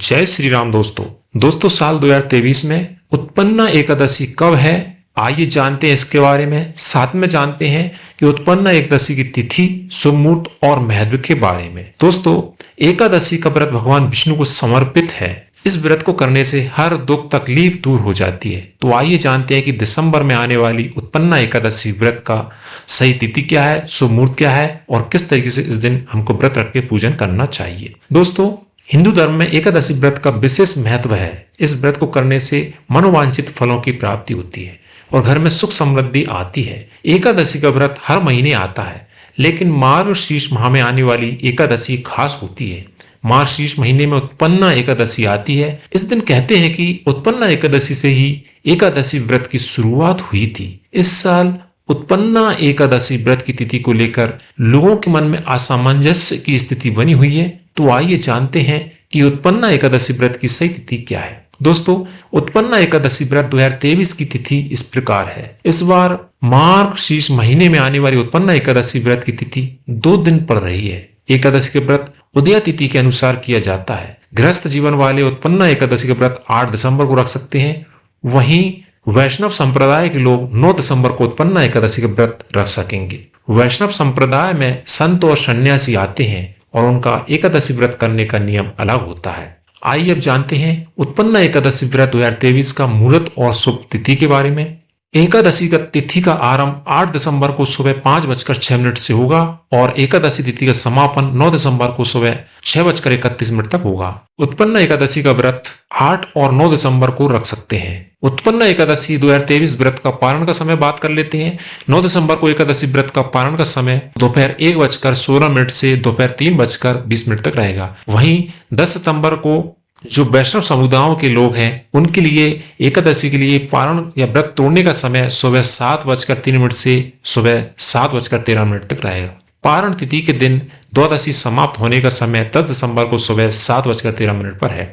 जय श्री राम दोस्तों साल 2023 में उत्पन्ना एकादशी कब है, आइए जानते हैं इसके बारे में। साथ में जानते हैं कि उत्पन्ना एकादशी की तिथि, शुभ मुहूर्त और महत्व के बारे में। दोस्तों, एकादशी का व्रत भगवान विष्णु को समर्पित है। इस व्रत को करने से हर दुख तकलीफ दूर हो जाती है। तो आइए जानते हैं कि दिसंबर में आने वाली उत्पन्ना एकादशी व्रत का सही तिथि क्या है, शुभ मुहूर्त क्या है और किस तरीके से इस दिन हमको व्रत रख के पूजन करना चाहिए। दोस्तों, हिंदू धर्म में एकादशी व्रत का विशेष महत्व है। इस व्रत को करने से मनोवांछित फलों की प्राप्ति होती है और घर में सुख समृद्धि आती है। एकादशी का व्रत हर महीने आता है, लेकिन मार्गशीर्ष माह में आने वाली एकादशी खास होती है। मार्गशीर्ष महीने में उत्पन्ना एकादशी आती है। इस दिन कहते हैं कि उत्पन्ना एकादशी से ही एकादशी व्रत की शुरुआत हुई थी। इस साल उत्पन्ना एकादशी व्रत की तिथि को लेकर लोगों के मन में असामंजस्य की स्थिति बनी हुई है। तो आइए जानते हैं कि उत्पन्ना एकादशी व्रत की सही तिथि क्या है। दोस्तों, उत्पन्ना एकादशी व्रत 2023 की तिथि इस प्रकार है। इस बार मार्गशीर्ष महीने में आने वाली उत्पन्ना एकादशी व्रत की तिथि 2 दिन पड़ रही है। एकादशी के व्रत उदया तिथि के अनुसार किया जाता है। गृहस्थ जीवन वाले उत्पन्ना एकादशी का व्रत 8 दिसंबर को रख सकते हैं। वहीं वैष्णव संप्रदाय के लोग 9 दिसंबर को उत्पन्ना एकादशी का व्रत रख सकेंगे। वैष्णव संप्रदाय में संत और सन्यासी आते हैं और उनका एकादशी व्रत करने का नियम अलग होता है। आइए अब जानते हैं उत्पन्ना एकादशी व्रत 2023 का मुहूर्त और शुभ तिथि के बारे में। एकादशी का तिथि का आरंभ 8 दिसंबर को सुबह 5:06 से होगा और एकादशी तिथि का समापन 9 दिसंबर को सुबह 6:31 तक होगा। उत्पन्ना एकादशी का व्रत 8 और 9 दिसंबर को रख सकते हैं। उत्पन्ना एकादशी 2023 व्रत का पारण का समय बात कर लेते हैं। 9 दिसंबर को एकादशी व्रत का पारण का समय दोपहर 1:16 से दोपहर 3:20 तक रहेगा। वहीं 10 सितंबर को जो वैष्णव समुदायों के लोग हैं उनके लिए एकादशी के लिए पारण या व्रत तोड़ने का समय सुबह 7:03 से सुबह 7:13 तक रहेगा। पारण तिथि के दिन द्वादशी समाप्त होने का समय 10 दिसंबर को सुबह 7:13 पर है।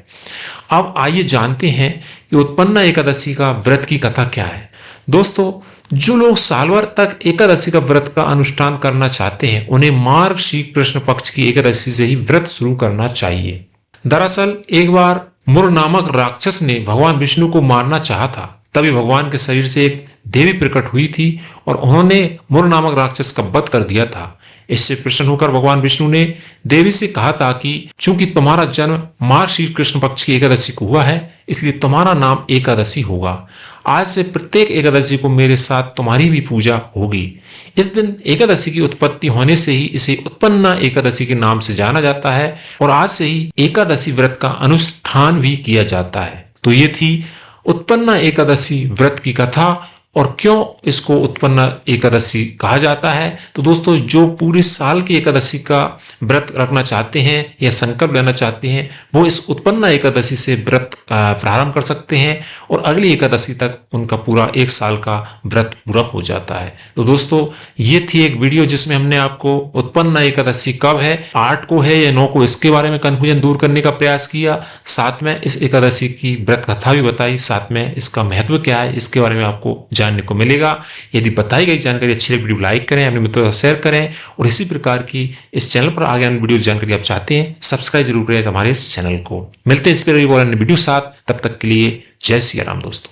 अब आइए जानते हैं कि उत्पन्ना एकादशी का व्रत की कथा क्या है। दोस्तों, जो लोग साल भर तक एकादशी का व्रत का अनुष्ठान करना चाहते हैं उन्हें मार्गशीर्ष कृष्ण पक्ष की एकादशी से ही व्रत शुरू करना चाहिए। दरअसल एक बार मुर नामक राक्षस ने भगवान विष्णु को मारना चाहा था। तभी भगवान के शरीर से एक देवी प्रकट हुई थी और उन्होंने मुर नामक राक्षस का वध कर दिया था। इससे प्रसन्न होकर भगवान विष्णु ने देवी से कहा था कि चूंकि तुम्हारा जन्म मार्गशीर्ष कृष्ण पक्ष की एकादशी को हुआ है, इसलिए तुम्हारा नाम एकादशी होगा। आज से प्रत्येक एकादशी को मेरे साथ तुम्हारी भी पूजा होगी। इस दिन एकादशी की उत्पत्ति होने से ही इसे उत्पन्ना एकादशी के नाम से जाना जाता है और आज से ही एकादशी व्रत का अनुष्ठान भी किया जाता है। तो ये थी उत्पन्ना एकादशी व्रत की कथा और क्यों इसको उत्पन्ना एकादशी कहा जाता है। तो दोस्तों, जो पूरे साल की एकादशी का व्रत रखना चाहते हैं या संकल्प लेना चाहते हैं वो इस उत्पन्ना एकादशी से व्रत प्रारंभ कर सकते हैं और अगली एकादशी तक उनका पूरा 1 साल का व्रत पूरा हो जाता है। तो दोस्तों, ये थी एक वीडियो जिसमें हमने आपको उत्पन्ना एकादशी कब है, 8 को है या 9 को, इसके बारे में कंफ्यूजन दूर करने का प्रयास किया। साथ में इस एकादशी की व्रत कथा भी बताई, साथ में इसका महत्व क्या है इसके बारे में आपको जानने को मिलेगा। यदि बताई गई जानकारी अच्छी लगी, वीडियो लाइक करें, अपने मित्रों से शेयर करें और इसी प्रकार की इस चैनल पर आगे आने वीडियो जानकारी आप चाहते हैं सब्सक्राइब जरूर करें हमारे इस चैनल को। मिलते हैं इस पर वीडियो साथ, तब तक के लिए जय सिया राम दोस्तों।